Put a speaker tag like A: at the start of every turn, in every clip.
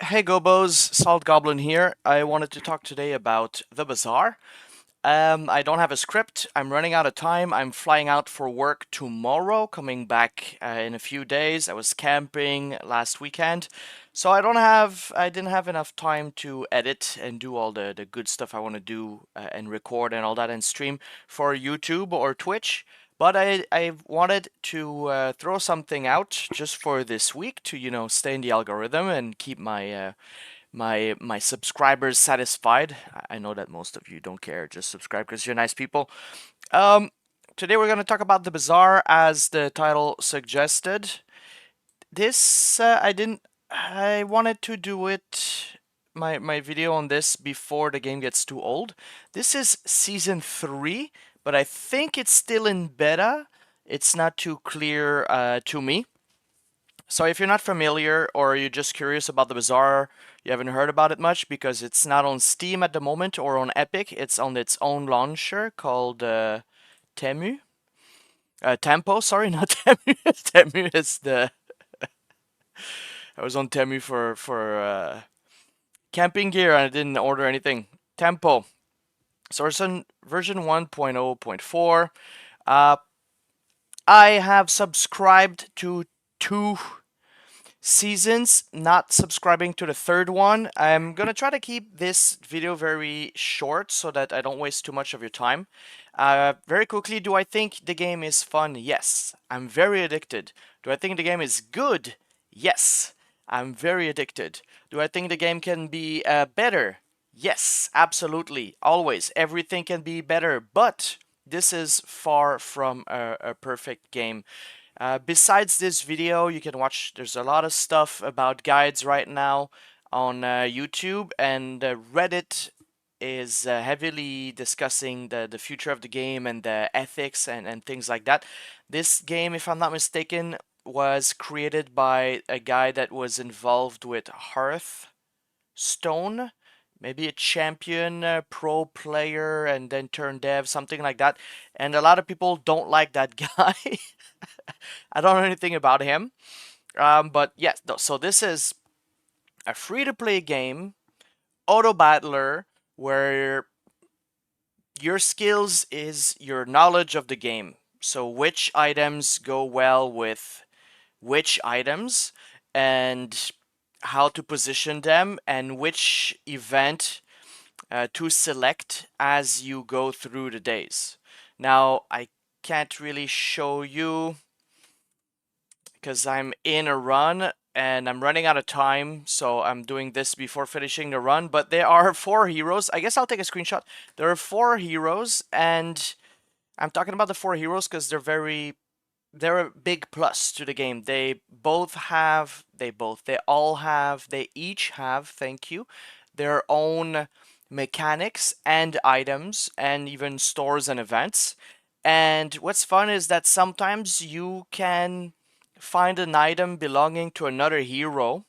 A: Hey Gobos, Salt Goblin here. I wanted to talk today about the Bazaar. I don't have a script. I'm running out of time. I'm flying out for work tomorrow, coming back in a few days. I was camping last weekend, so I didn't have enough time to edit and do all the good stuff I want to do and record and all that and stream for YouTube or Twitch. But I wanted to throw something out just for this week to, stay in the algorithm and keep my subscribers satisfied. I know that most of you don't care, just subscribe because you're nice people. Um, Today we're going to talk about the Bazaar as the title suggested. This I wanted to do it my video on this before the game gets too old. This is season 3, but I think it's still in beta. It's not too clear to me. So if you're not familiar or you're just curious about the Bazaar, you haven't heard about it much because it's not on Steam at the moment or on Epic. It's on its own launcher called Temu. Tempo, sorry, not Temu. Temu is the. I was on Temu for camping gear and I didn't order anything. Tempo. So it's on version 1.0.4. Uh, I have subscribed to two seasons, not subscribing to the third one. I'm gonna try to keep this video very short so that I don't waste too much of your time. Very quickly, do I think the game is fun? Yes. I'm very addicted. Do I think the game is good? Yes. I'm very addicted. Do I think the game can be better? Yes, absolutely. Always. Everything can be better, but this is far from a perfect game. Besides this video, you can watch, there's a lot of stuff about guides right now on YouTube, and Reddit is heavily discussing the future of the game and the ethics and things like that. This game, if I'm not mistaken, was created by a guy that was involved with Hearthstone, maybe a champion pro player and then turned dev, something like that. And a lot of people don't like that guy. I don't know anything about him. But yes, so this is a free to play game, auto battler, where your skills is your knowledge of the game. So which items go well with which items and how to position them and which event to select as you go through the days. Now, I can't really show you because I'm in a run and I'm running out of time, so I'm doing this before finishing the run. But there are 4 heroes. I guess I'll take a screenshot. There are 4 heroes, and I'm talking about the 4 heroes because they're a big plus to the game. They each have, thank you, their own mechanics and items and even stores and events. And what's fun is that sometimes you can find an item belonging to another hero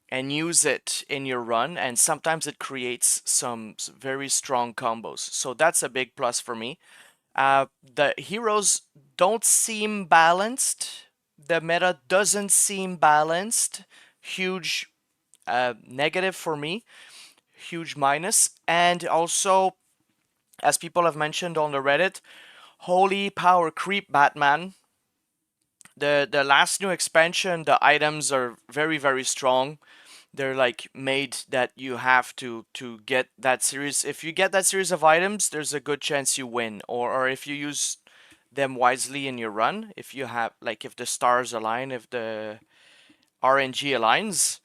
A: and use it in your run, and sometimes it creates some very strong combos. So that's a big plus for me. The heroes don't seem balanced. The meta doesn't seem balanced. Huge negative for me. Huge minus. And also, as people have mentioned on the Reddit, holy power creep Batman. The last new expansion, the items are very strong. They're like made that you have to get that series. If you get that series of items, there's a good chance you win. Or if you use them wisely in your run, if you have like if the stars align, if the RNG aligns,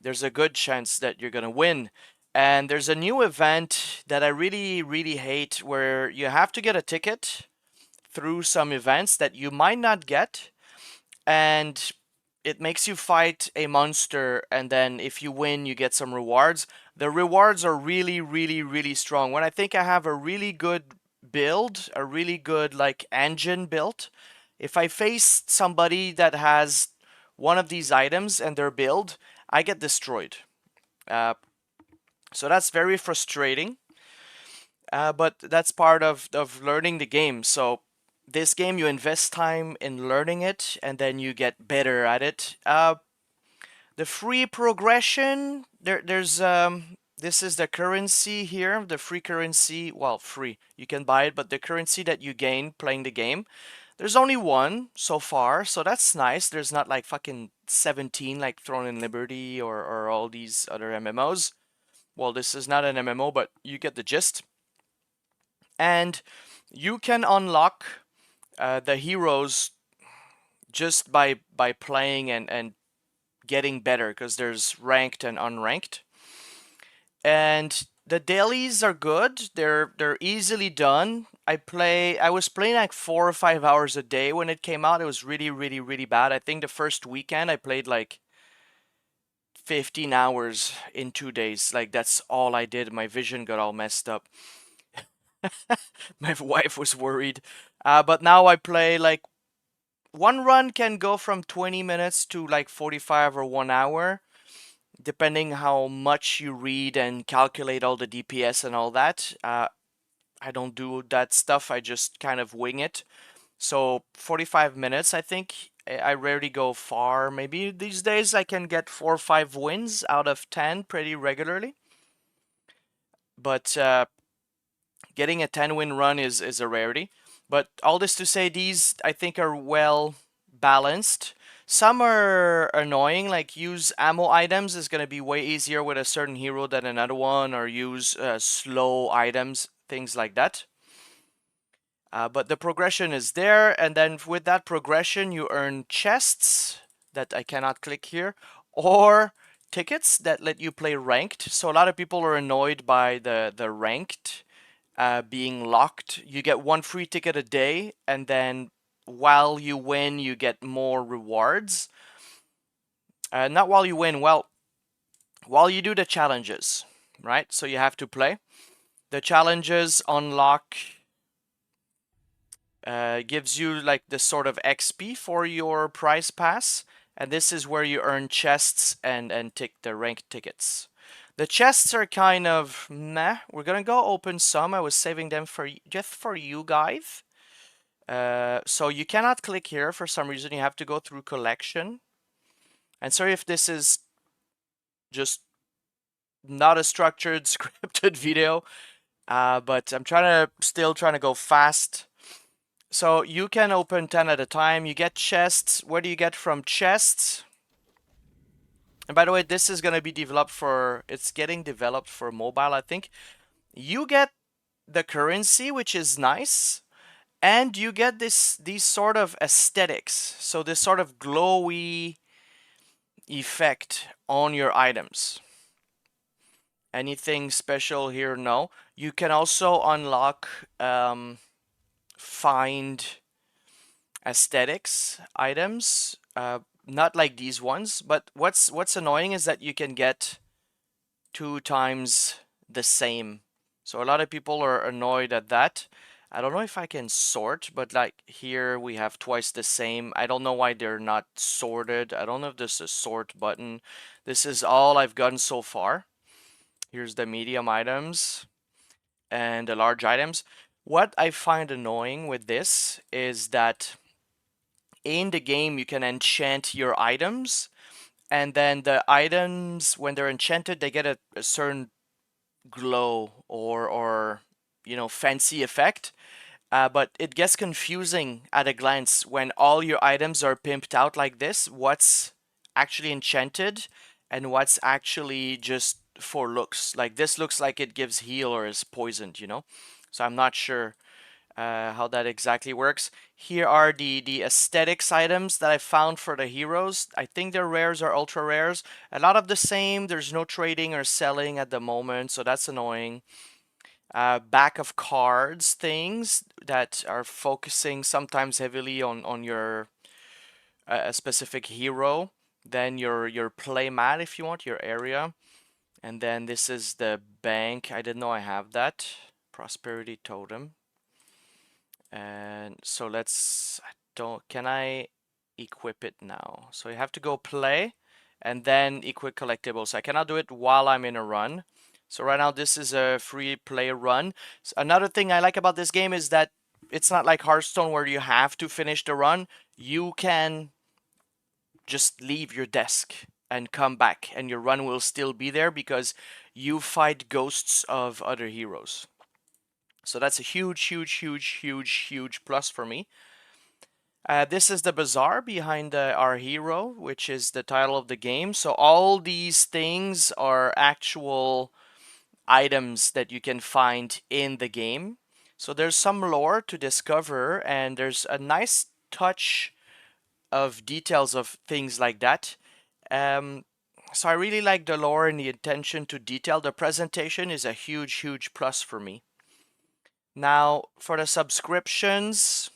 A: there's a good chance that you're gonna win. And there's a new event that I really hate where you have to get a ticket through some events that you might not get, and it makes you fight a monster, and then if you win you get some rewards. The rewards are really strong. When I think I have a really good build, a really good like engine built, if I face somebody that has one of these items and their build, I get destroyed. uh, so that's very frustrating, but that's part of learning the game. So this game, you invest time in learning it, and then you get better at it. The free progression, there's this is the currency here, the free currency, well, free. You can buy it, but the currency that you gain playing the game, there's only one so far, so that's nice. There's not like fucking 17 like Throne and Liberty or all these other MMOs. Well, this is not an MMO, but you get the gist. And you can unlock the heroes just by playing and getting better because there's ranked and unranked. And the dailies are good. They're easily done. I was playing like 4 or 5 hours a day when it came out. It was really, really, really bad. I think the first weekend I played like 15 hours in 2 days. Like that's all I did. My vision got all messed up. My wife was worried. But now I play like one run can go from 20 minutes to like 45 or 1 hour, depending how much you read and calculate all the DPS and all that. I don't do that stuff. I just kind of wing it. So 45 minutes, I think. I rarely go far. Maybe these days I can get 4 or 5 wins out of 10 pretty regularly. But getting a 10-win run is a rarity. But all this to say, these I think are well balanced. Some are annoying, like use ammo items is going to be way easier with a certain hero than another one, or use slow items, things like that. But the progression is there, and then with that progression, you earn chests that I cannot click here, or tickets that let you play ranked. So a lot of people are annoyed by the ranked being locked. You get one free ticket a day, and then while you win, you get more rewards. Not while you win, well, while you do the challenges, right? So you have to play. The challenges unlock gives you like this sort of XP for your prize pass, and this is where you earn chests and tick the ranked tickets. The chests are kind of meh. We're gonna go open some. I was saving them for just for you guys. So you cannot click here for some reason. You have to go through collection. And sorry if this is just not a structured scripted video, but I'm still trying to go fast. So you can open 10 at a time. You get chests. What do you get from chests? And by the way, this is going to be developed for, it's getting developed for mobile, I think. You get the currency, which is nice, and you get these sort of aesthetics. So this sort of glowy effect on your items. Anything special here? No. You can also unlock find aesthetics items, not like these ones, but what's annoying is that you can get 2 times the same. So a lot of people are annoyed at that. I don't know if I can sort, but like here we have twice the same. I don't know why they're not sorted. I don't know if there's a sort button. This is all I've gotten so far. Here's the medium items and the large items. What I find annoying with this is that in the game you can enchant your items, and then the items when they're enchanted they get a certain glow or fancy effect, but it gets confusing at a glance when all your items are pimped out like this, what's actually enchanted and what's actually just for looks. Like this looks like it gives heal or is poisoned. So I'm not sure how that exactly works. Here are the aesthetics items that I found for the heroes. I think they're rares or ultra rares. A lot of the same. There's no trading or selling at the moment, so that's annoying. Back of cards things that are focusing sometimes heavily on your a specific hero. Then your play mat if you want, your area. And then this is the bank. I didn't know I have that. Prosperity totem. And so can I equip it now? So you have to go play and then equip collectibles. I cannot do it while I'm in a run. So right now this is a free play run. So another thing I like about this game is that it's not like Hearthstone where you have to finish the run. You can just leave your desk and come back, and your run will still be there because you fight ghosts of other heroes. So that's a huge, huge, huge, huge, huge plus for me. This is the Bazaar behind our hero, which is the title of the game. So all these things are actual items that you can find in the game. So there's some lore to discover, and there's a nice touch of details of things like that. Um, so I really like the lore and the attention to detail. The presentation is a huge, huge plus for me. Now, for the subscriptions,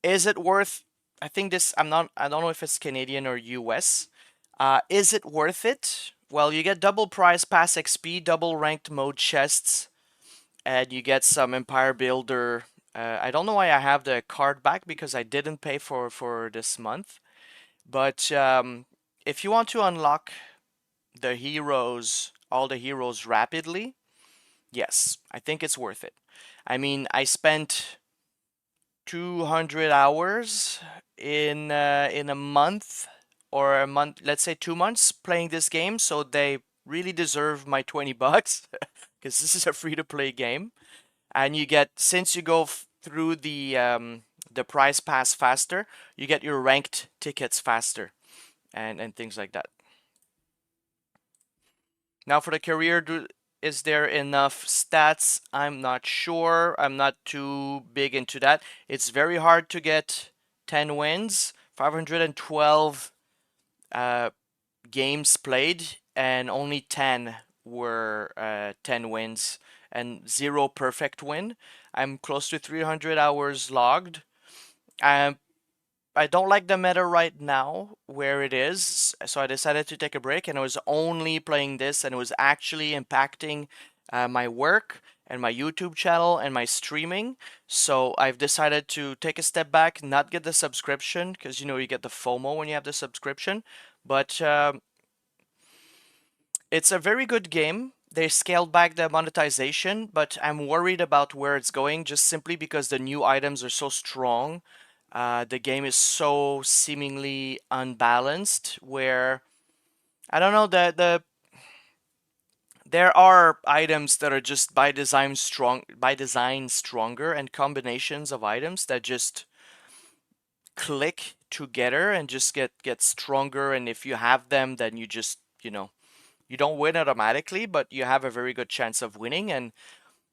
A: is it worth? I think this. I don't know if it's Canadian or US. Is it worth it? Well, you get double prize pass XP, double ranked mode chests, and you get some Empire Builder. I don't know why I have the card back because I didn't pay for this month. But if you want to unlock the heroes, all the heroes rapidly, yes, I think it's worth it. I mean, I spent 200 hours in a month or a month, let's say 2 months playing this game, so they really deserve my 20 bucks because this is a free to play game. And you get, since you go through the prize pass faster, you get your ranked tickets faster and things like that. Now for the career, is there enough stats? I'm not sure. I'm not too big into that. It's very hard to get 10 wins, 512 uh, games played, and only 10 were 10 wins and zero perfect win. I'm close to 300 hours logged. Um, I don't like the meta right now where it is, so I decided to take a break, and I was only playing this, and it was actually impacting my work and my YouTube channel and my streaming. So I've decided to take a step back, not get the subscription, because you know you get the FOMO when you have the subscription. But it's a very good game. They scaled back the monetization, but I'm worried about where it's going just simply because the new items are so strong. The game is so seemingly unbalanced where I don't know there are items that are just by design stronger, and combinations of items that just click together and just get stronger, and if you have them then you just, you know, you don't win automatically, but you have a very good chance of winning. And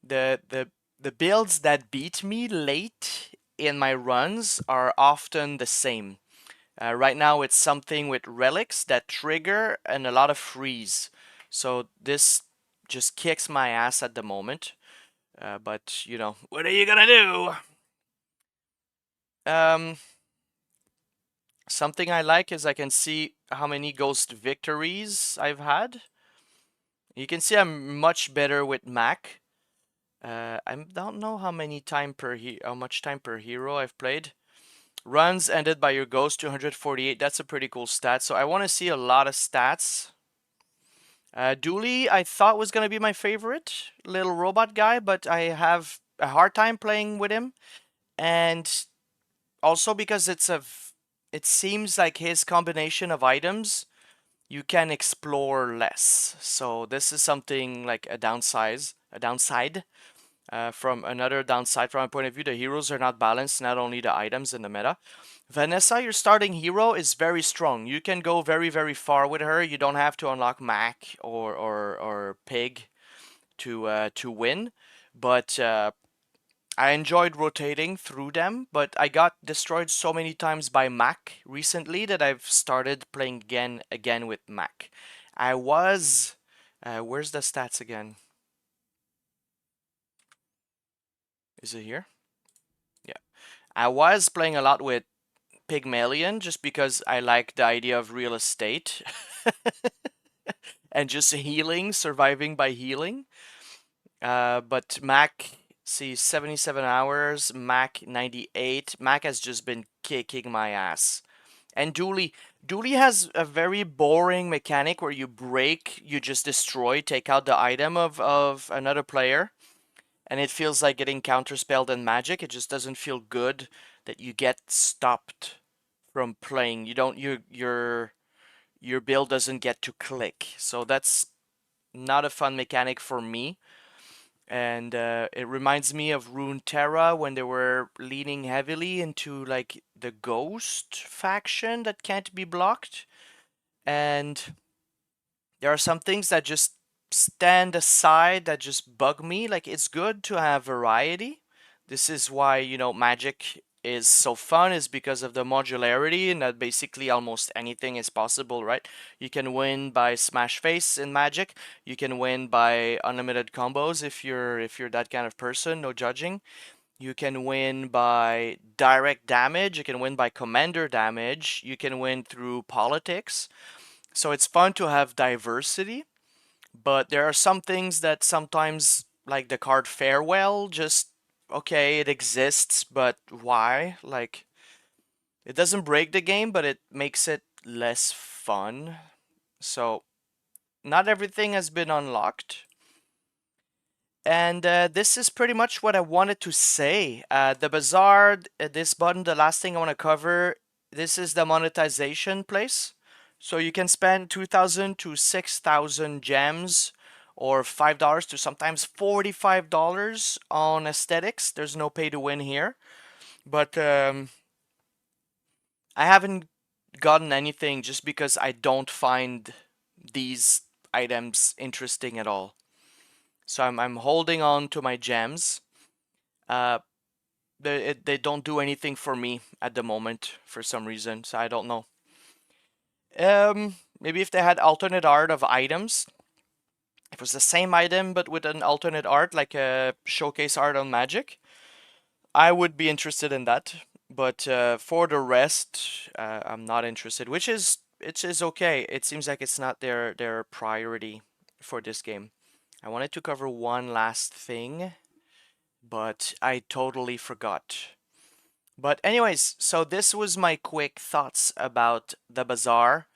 A: the the the builds that beat me late in my runs are often the same. Right now it's something with relics that trigger and a lot of freeze. So this just kicks my ass at the moment. But you know, what are you gonna do? Um, Something I like is I can see how many ghost victories I've had. You can see I'm much better with Mac. I don't know how much time per hero I've played. Runs ended by your ghost 248. That's a pretty cool stat. So I want to see a lot of stats. Dooley, I thought was gonna be my favorite little robot guy, but I have a hard time playing with him, and also because it seems like his combination of items you can explore less. So this is something like a downside. From another downside, from my point of view, the heroes are not balanced, not only the items in the meta. Vanessa, your starting hero, is very strong. You can go very, very far with her. You don't have to unlock Mac or Pig to win. But I enjoyed rotating through them, but I got destroyed so many times by Mac recently that I've started playing again with Mac. I was where's the stats again? Is it here? Yeah. I was playing a lot with Pygmalion just because I like the idea of real estate and just healing, surviving by healing. But Mac, see, 77 hours, Mac 98. Mac has just been kicking my ass. And Dooley has a very boring mechanic where you break, you just destroy, take out the item of another player. And it feels like getting counterspelled and magic. It just doesn't feel good that you get stopped from playing. You don't, you're your build doesn't get to click. So that's not a fun mechanic for me. And it reminds me of Runeterra when they were leaning heavily into like the ghost faction that can't be blocked. And there are some things that just stand aside that just bug me. Like it's good to have variety. This is why, Magic is so fun is because of the modularity and that basically almost anything is possible, right? You can win by smash face in Magic. You can win by unlimited combos if you're that kind of person, no judging. You can win by direct damage, you can win by commander damage, you can win through politics. So it's fun to have diversity, but there are some things that sometimes, like the card Farewell, just okay, it exists, but why? Like, it doesn't break the game, but it makes it less fun. So, not everything has been unlocked. And this is pretty much what I wanted to say. The Bazaar, this button, the last thing I want to cover, this is the monetization place. So you can spend 2,000 to 6,000 gems or $5 to sometimes $45 on aesthetics. There's no pay to win here. But I haven't gotten anything just because I don't find these items interesting at all. So I'm holding on to my gems. Uh, they don't do anything for me at the moment for some reason, so I don't know. Maybe if they had alternate art of items, if it was the same item but with an alternate art, like a showcase art on Magic, I would be interested in that. But for the rest, I'm not interested, which is it is okay. It seems like it's not their priority for this game. I wanted to cover one last thing, but I totally forgot. But anyways, so this was my quick thoughts about the Bazaar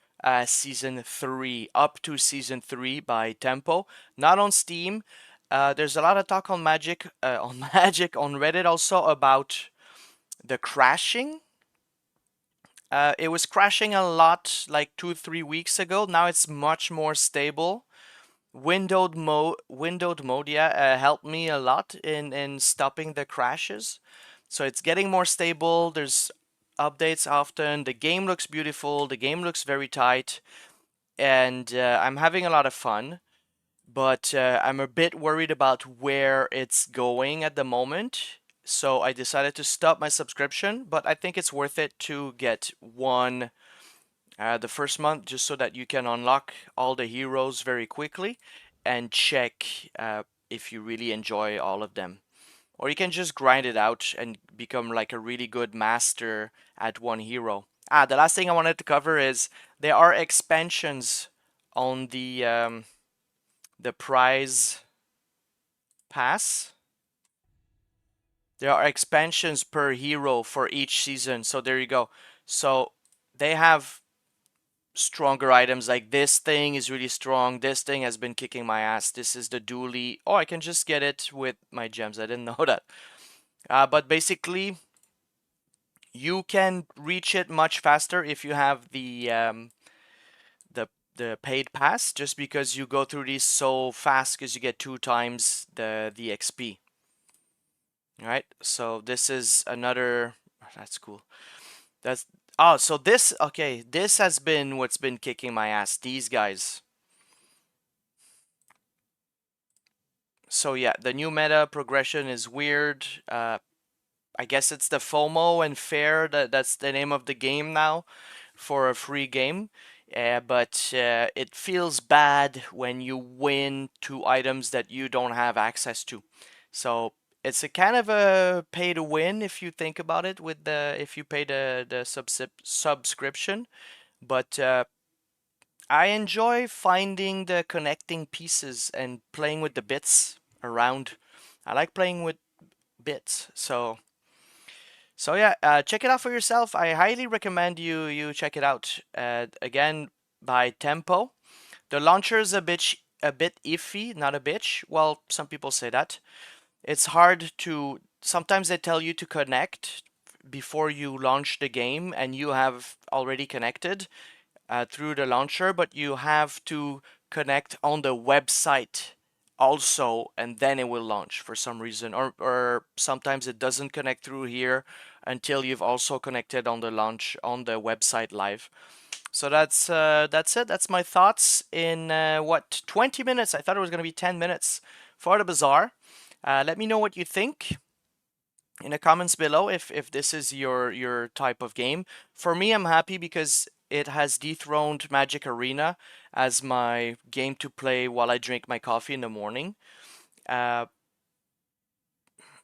A: season 3, up to season 3 by Tempo, not on Steam. There's a lot of talk on Magic, on Magic on Reddit also about the crashing. It was crashing a lot like 2 3 weeks ago. Now it's much more stable. Windowed mode, yeah, helped me a lot in stopping the crashes. So it's getting more stable. There's updates often. The game looks beautiful. The game looks very tight, and I'm having a lot of fun. But I'm a bit worried about where it's going at the moment. So I decided to stop my subscription, but I think it's worth it to get one the first month just so that you can unlock all the heroes very quickly and check if you really enjoy all of them. Or you can just grind it out and become like a really good master at one hero. The last thing I wanted to cover is there are expansions on the prize pass. There are expansions per hero for each season. So there you go. So they have stronger items like this thing is really strong. This thing has been kicking my ass. This is the dually. Oh, I can just get it with my gems. I didn't know that. But basically, you can reach it much faster if you have the the paid pass, just because you go through these so fast because you get 2 times the XP. All right, so this is another. Oh, that's cool. That's so this okay. This has been what's been kicking my ass. These guys. So yeah, the new meta progression is weird. I guess it's the FOMO and fair that's the name of the game now for a free game. But it feels bad when you win 2 items that you don't have access to. So it's a kind of a pay to win if you think about it with the if you pay the subscription. But I enjoy finding the connecting pieces and playing with the bits around. I like playing with bits. So yeah, check it out for yourself. I highly recommend you check it out. Again, by Tempo. The launcher is a bit iffy, not a bitch. Well, some people say that. It's hard to. Sometimes they tell you to connect before you launch the game, and you have already connected. through the launcher, but you have to connect on the website also, and then it will launch for some reason. Or sometimes it doesn't connect through here until you've also connected on the launch on the website live. So that's it. That's my thoughts in what 20 minutes. I thought it was going to be 10 minutes for the Bazaar. Let me know what you think in the comments below if this is your type of game. For me, I'm happy because it has dethroned Magic Arena as my game to play while I drink my coffee in the morning. Uh,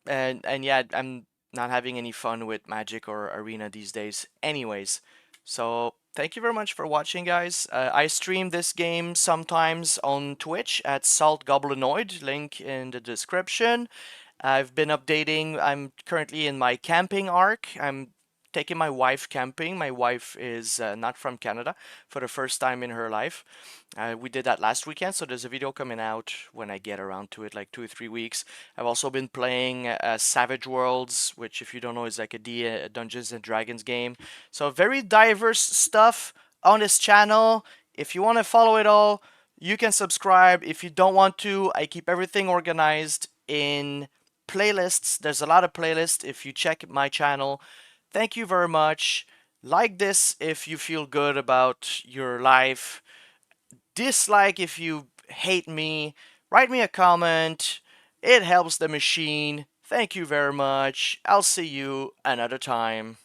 A: and yeah, I'm not having any fun with Magic or Arena these days. Anyways, so thank you very much for watching, guys. I stream this game sometimes on Twitch at Salt Goblinoid, link in the description. I've been updating. I'm currently in my camping arc. I'm taking my wife camping. My wife is not from Canada for the first time in her life. We did that last weekend, so there's a video coming out when I get around to it, like 2 or 3 weeks. I've also been playing Savage Worlds, which, if you don't know, is like a Dungeons and Dragons game. So very diverse stuff on this channel. If you want to follow it all, you can subscribe. If you don't want to, I keep everything organized in playlists. There's a lot of playlists if you check my channel. Thank you very much. Like this if you feel good about your life. Dislike if you hate me. Write me a comment. It helps the machine. Thank you very much. I'll see you another time.